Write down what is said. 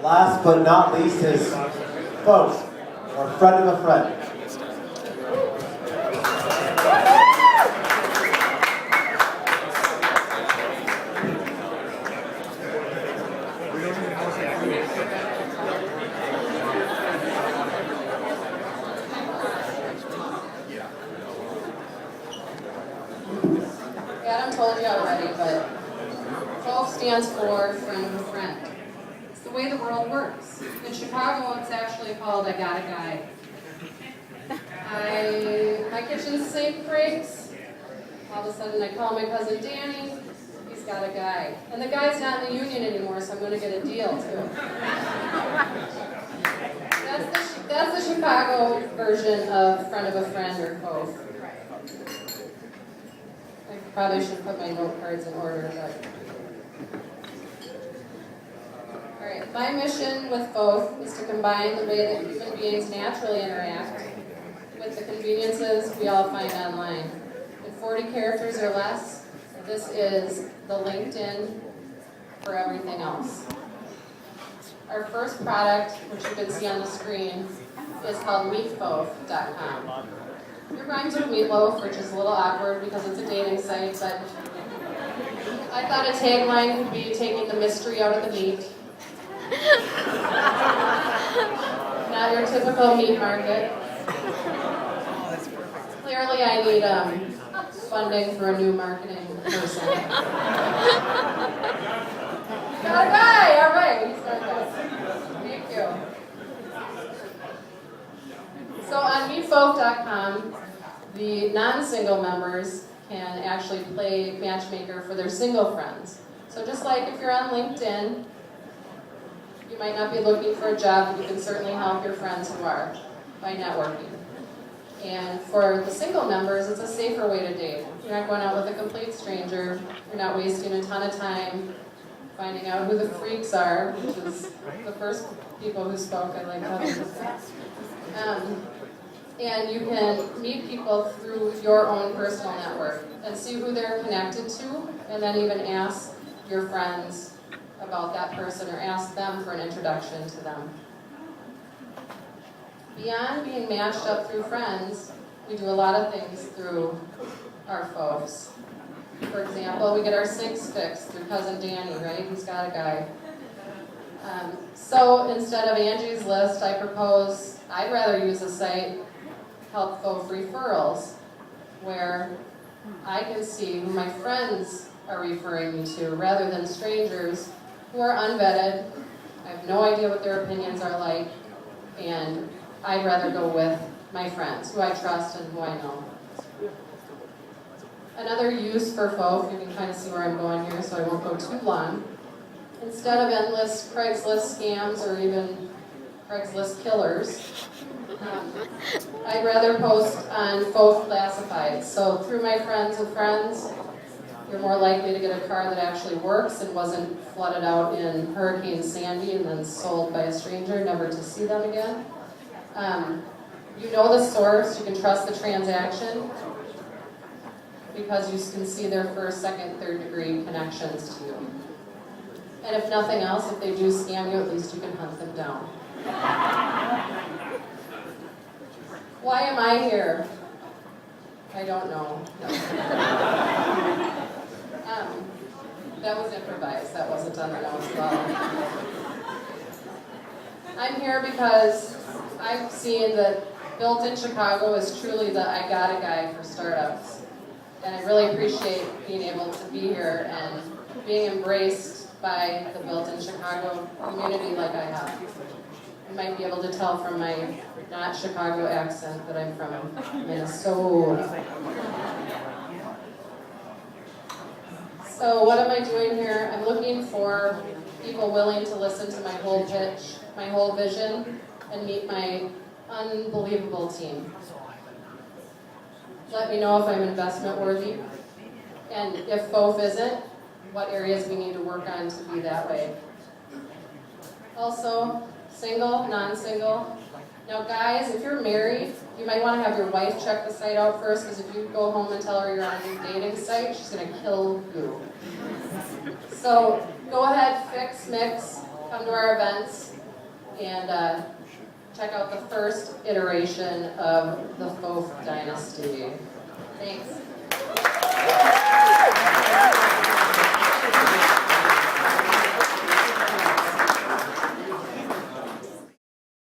Last but not least is FOAF, or friend of a friend. Adam told you already, but FOAF stands for friend of a friend. It's the way the world works. In Chicago, it's actually called I Got a Guy. My kitchen sink breaks. All of a sudden, I call my cousin Danny. He's got a guy. And the guy's not in the union anymore, so I'm going to get a deal, too. That's the Chicago version of friend of a friend, or FOAF. I probably should put my note cards in order, but... Alright, my mission with FOAF is to combine the way that human beings naturally interact with the conveniences we all find online. In 40 characters or less, this is the LinkedIn for everything else. Our first product, which you can see on the screen, is called meetFOAF.com. It rhymes with meatloaf, which is a little awkward because it's a dating site, but I thought a tagline could be taking the mystery out of the meat. Not your typical meat market. Clearly I need funding for a new marketing person. Got a guy! Alright, he's got a guy. Thank you. So on meetFOAF.com, the non-single members can actually play matchmaker for their single friends. So just like if you're on LinkedIn, you might not be looking for a job, but you can certainly help your friends who are by networking. And for the single members, it's a safer way to date. You're not going out with a complete stranger. You're not wasting a ton of time finding out who the freaks are, which is the first people who spoke. I like how they did that. And you can meet people through your own personal network and see who they're connected to, and then even ask your friends about that person or ask them for an introduction to them. Beyond being matched up through friends, we do a lot of things through our FOAFs. For example, we get our sinks fixed through cousin Danny, right? Who's got a guy. So instead of Angie's List, I propose I'd rather use a site called FOAF Referrals, where I can see who my friends are referring me to, rather than strangers who are unvetted. I have no idea what their opinions are like, and I'd rather go with my friends, who I trust and who I know. Another use for FOAF, you can kind of see where I'm going here, so I won't go too long. Instead of endless Craigslist scams or even Craigslist killers, I'd rather post on FOAF classifieds. So through my friends of friends, you're more likely to get a car that actually works and wasn't flooded out in Hurricane Sandy and then sold by a stranger, never to see them again. You know the source, you can trust the transaction, because you can see their first, second, third degree connections to you. And if nothing else, if they do scam you, at least you can hunt them down. Why am I here? I don't know. No. That was improvised. That wasn't on the notes at all. I'm here because I've seen that Built in Chicago is truly the I Got a Guy for startups. And I really appreciate being able to be here and being embraced by the Built in Chicago community like I have. You might be able to tell from my not Chicago accent that I'm from Minnesota. So what am I doing here? I'm looking for people willing to listen to my whole pitch, my whole vision, and meet my unbelievable team. Let me know if I'm investment worthy, and if FOAF isn't, what areas we need to work on to be that way. Also, single, non-single. Now guys, if you're married, you might want to have your wife check the site out first, because if you go home and tell her you're on a new dating site, she's going to kill you. So go ahead, fix, mix, come to our events and check out the first iteration of the FOAF dynasty. Thanks.